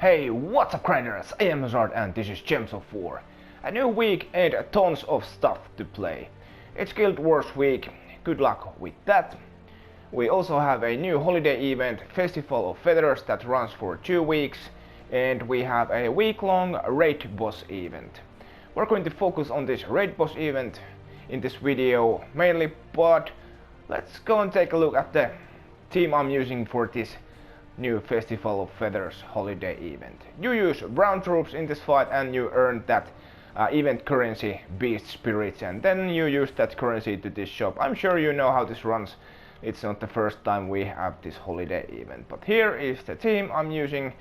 Hey, what's up grinders? I am Hazard and this is Gems of War. A new week and tons of stuff to play. It's Guild Wars week, good luck with that. We also have a new holiday event, Festival of Feathers, that runs for 2 weeks. And we have a week-long Raid Boss event. We're going to focus on this Raid Boss event in this video mainly, but let's go and take a look at the team I'm using for this new Festival of Feathers holiday event. You use brown troops in this fight and you earn that event currency, beast spirits, and then you use that currency to this shop. I'm sure you know how this runs. It's not the first time we have this holiday event, but here is the team I'm using.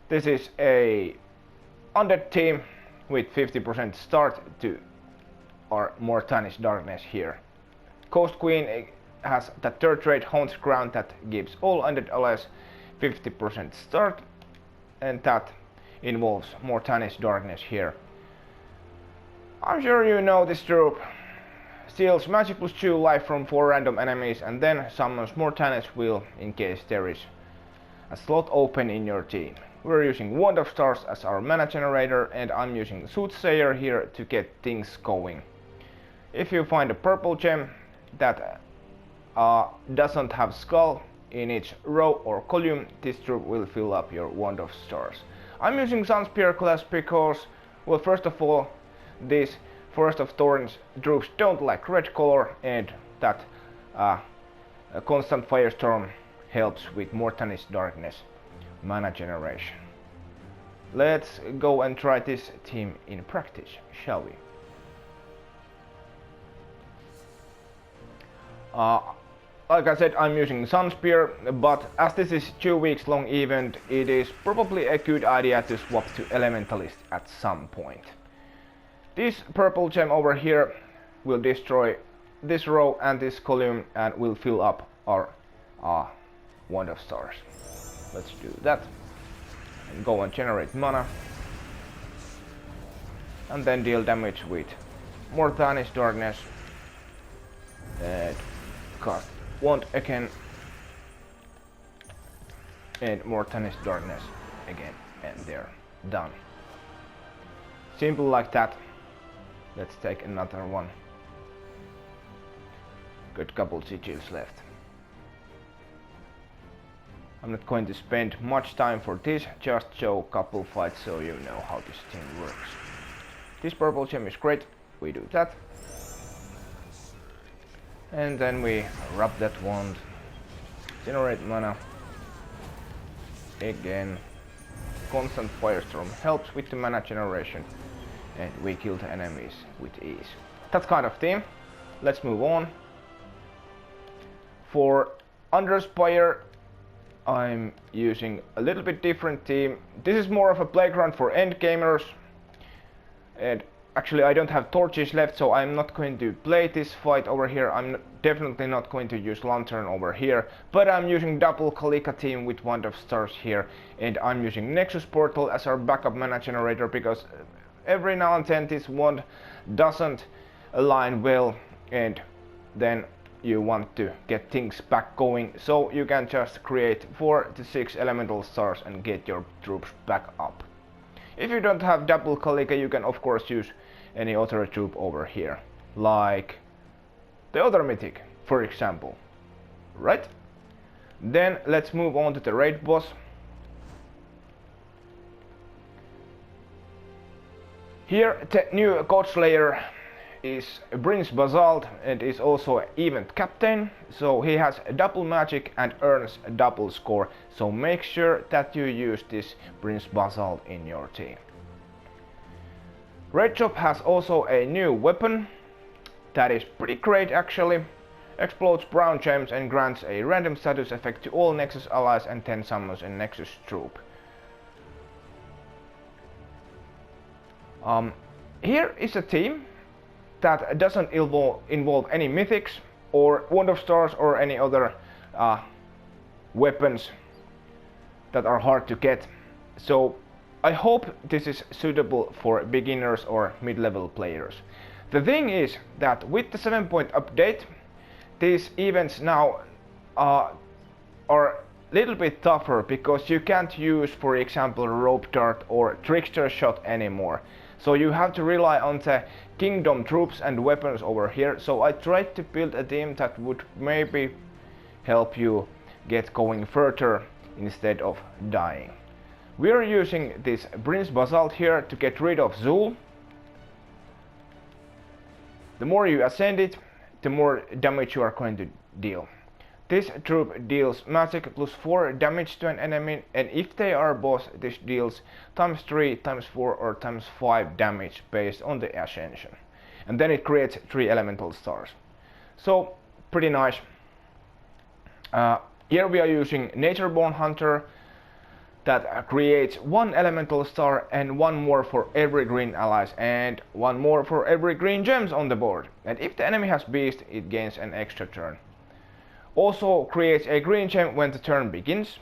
This is a undead team with 50% start to our Mortanis Darkness here. Coast Queen has that third rate haunted ground that gives all undead allies 50% start, and that involves Mortanis Darkness here. I'm sure you know this troop. Steals magic +2 life from 4 random enemies and then summons Mortanis will in case there is a slot open in your team. We're using Wand of Stars as our mana generator and I'm using Soothsayer here to get things going. If you find a purple gem that doesn't have skull in each row or column, this troop will fill up your Wand of Stars. I'm using Sunspear class because, well, first of all, these Forest of Thorns troops don't like red color, and that a constant firestorm helps with Mortanis Darkness mana generation. Let's go and try this team in practice, shall we? Like I said, I'm using Sunspear, but as this is 2 weeks long event, it is probably a good idea to swap to Elementalist at some point. This purple gem over here will destroy this row and this column and will fill up our Wand of Stars. Let's do that. And go and generate mana. And then deal damage with Mortanis Darkness. And cast Wand again, and Mortanis Darkness again, and they're done. Simple like that. Let's take another one. Good couple sigils left. I'm not going to spend much time for this, just show a couple fights so you know how this thing works. This purple gem is great, we do that. And then we rub that wand, generate mana, again, constant firestorm helps with the mana generation, and we kill the enemies with ease. That kind of team. Let's move on. For Underspire, I'm using a little bit different team. This is more of a playground for end gamers, and actually I don't have torches left, so I'm not going to play this fight over here. I'm definitely not going to use Lantern over here, but I'm using double Kalika team with Wand of Stars here, and I'm using Nexus Portal as our backup mana generator because every now and then this wand doesn't align well and then you want to get things back going, so you can just create 4 to 6 elemental stars and get your troops back up. If you don't have double Kalika, you can of course use any other troop over here, like the other mythic, for example. Right? Then let's move on to the raid boss. Here the new God Slayer is Prince Basalt and is also an event captain, so he has a double magic and earns a double score, so make sure that you use this Prince Basalt in your team. Red Shop has also a new weapon that is pretty great actually. Explodes brown gems and grants a random status effect to all Nexus allies and 10 summons a Nexus troop. Here is a team that doesn't involve any mythics or Wand of Stars or any other weapons that are hard to get. So I hope this is suitable for beginners or mid-level players. The thing is that with the 7-point update, these events now are little bit tougher because you can't use, for example, rope dart or trickster shot anymore. So you have to rely on the kingdom troops and weapons over here. So I tried to build a team that would maybe help you get going further instead of dying. We are using this Prince Basalt here to get rid of Zul. The more you ascend it, the more damage you are going to deal. This troop deals magic plus 4 damage to an enemy, and if they are boss, this deals times 3, times 4 or times 5 damage based on the ascension. And then it creates 3 elemental stars. So, pretty nice. Here we are using Natureborn Hunter that creates 1 elemental star and 1 more for every green allies and 1 more for every green gems on the board. And if the enemy has beast, it gains an extra turn. Also creates a green gem when the turn begins.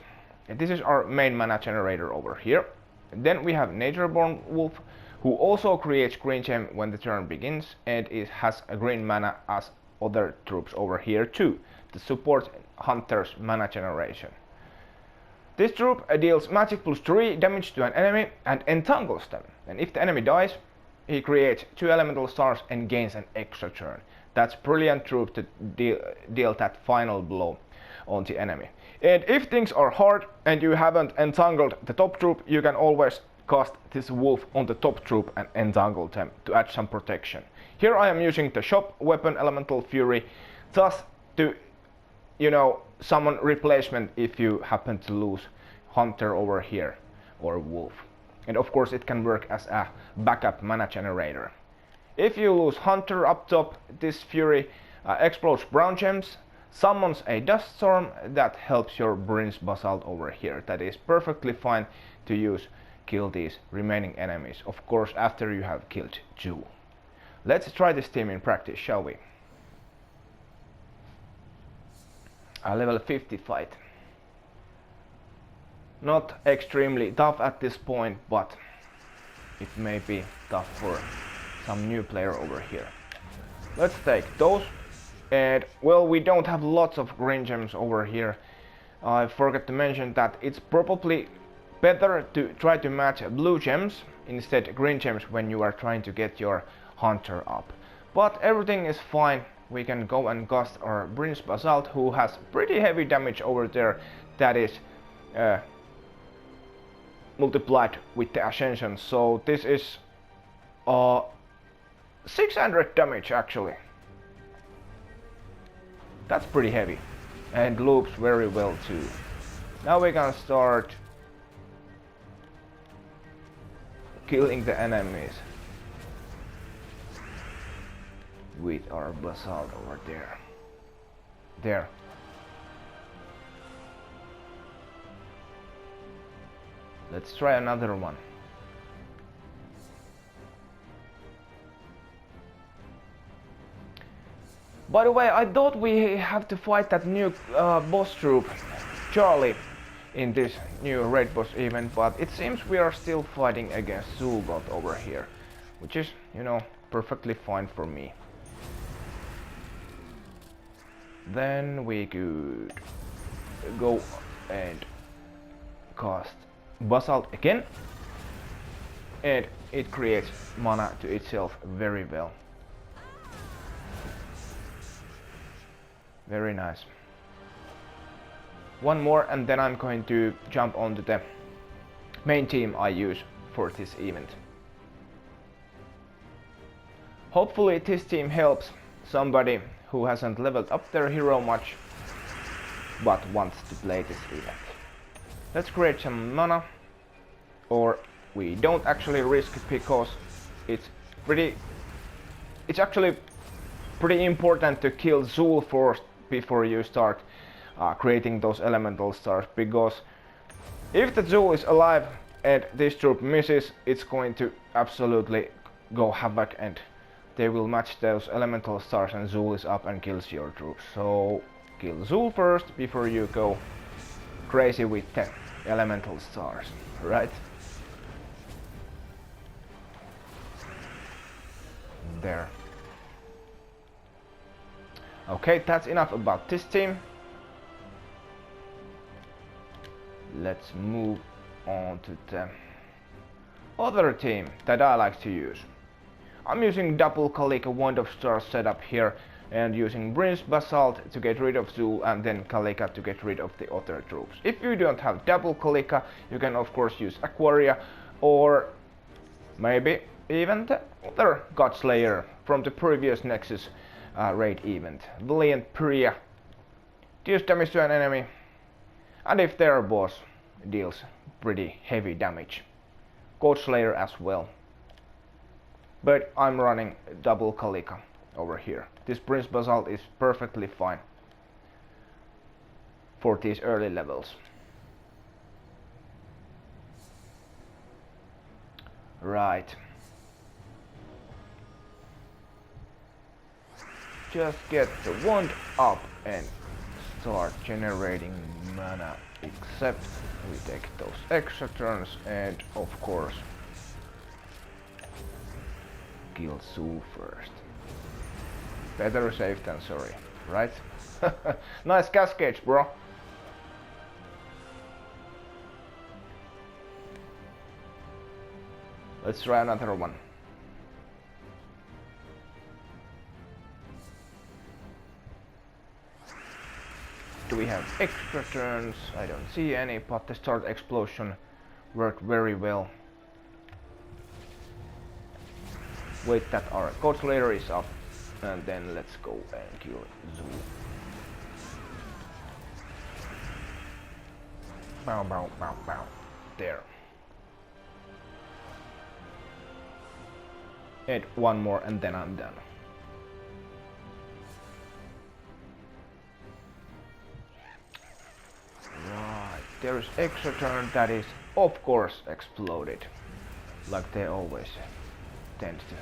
And this is our main mana generator over here. And then we have Natureborn Wolf, who also creates green gem when the turn begins, and it has a green mana as other troops over here too, to support Hunter's mana generation. This troop deals magic plus 3 damage to an enemy and entangles them. And if the enemy dies, he creates 2 elemental stars and gains an extra turn. That's brilliant troop to deal that final blow on the enemy. And if things are hard and you haven't entangled the top troop, you can always cast this wolf on the top troop and entangle them to add some protection. Here I am using the shop weapon Elemental Fury just to, summon replacement if you happen to lose Hunter over here or Wolf. And of course it can work as a backup mana generator. If you lose Hunter up top, this Fury explodes brown gems, summons a dust storm that helps your Prince Basalt over here. That is perfectly fine to use, kill these remaining enemies, of course after you have killed Ju. Let's try this team in practice, shall we? A level 50 fight. Not extremely tough at this point, but it may be tough for some new player over here. Let's take those. And well, we don't have lots of green gems over here. I forgot to mention that it's probably better to try to match blue gems instead green gems when you are trying to get your Hunter up. But everything is fine. We can go and cast our Prince Basalt, who has pretty heavy damage over there. That is multiplied with the Ascension. So this is 600 damage actually. That's pretty heavy and loops very well too. Now we can start killing the enemies with our Basalt over there. There. Let's try another one. By the way, I thought we have to fight that new boss troop, Charlie, in this new Raid Boss event, but it seems we are still fighting against Zulgot over here, which is, perfectly fine for me. Then we could go and cast Basalt again, and it creates mana to itself very well. Very nice. One more and then I'm going to jump onto the main team I use for this event. Hopefully this team helps somebody who hasn't leveled up their hero much but wants to play this event. Let's create some mana, or we don't actually risk because it's actually pretty important to kill Zul first before you start creating those elemental stars, because if the Zul is alive and this troop misses, it's going to absolutely go havoc and they will match those elemental stars and Zul is up and kills your troops. So kill Zul first before you go crazy with the elemental stars, right? There. Okay, that's enough about this team. let's move on to the other team that I like to use. I'm using double Kalika Wand of Stars setup here and using Prince Basalt to get rid of Zul and then Kalika to get rid of the other troops. If you don't have double Kalika, you can of course use Aquaria or maybe even the other Godslayer from the previous Nexus Raid event. Valiant Priya deals damage to an enemy, and if their boss deals pretty heavy damage. Godslayer as well. But I'm running double Kalika over here. This Prince Basalt is perfectly fine for these early levels. Right. Just get the wand up and start generating mana, except we take those extra turns and of course kill Zul first. Better safe than sorry, right? Nice cascades, bro. Let's try another one. Do we have extra turns? I don't see any, but the start explosion worked very well. Wait that our Godslayer is up, and then let's go and kill Zul. Bow, bow, bow, bow. There. And one more and then I'm done. Right, there is extra turn that is of course exploded. Like they always tend to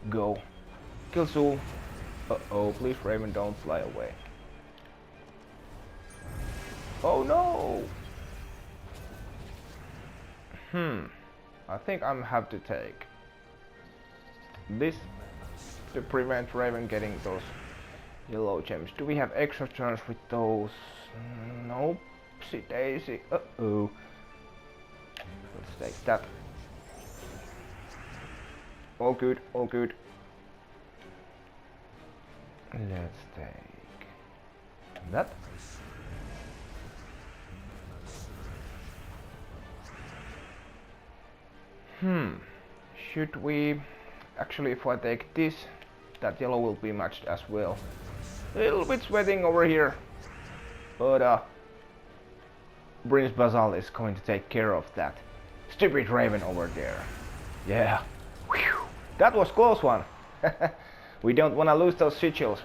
go. Kill Zul. Uh-oh, please Raven don't fly away. Oh no! I think I'm have to take this to prevent Raven getting those yellow gems. Do we have extra turns with those? Nope. See Daisy. Uh-oh. Let's take that. All good, all good. Let's take that. Should we... Actually, if I take this, that yellow will be matched as well. A little bit sweating over here, but Prince Basalt is going to take care of that. Stupid Raven over there. Yeah. Whew. That was close one. We don't want to lose those sigils.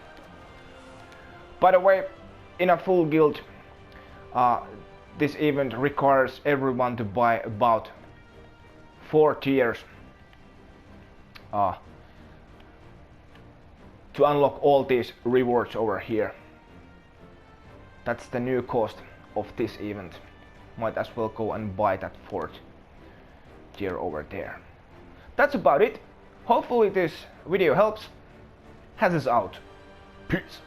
By the way, in a full guild, this event requires everyone to buy about 4 tiers to unlock all these rewards over here. That's the new cost of this event. Might as well go and buy that 4th tier over there. That's about it. Hopefully this video helps. Has us out. Peace.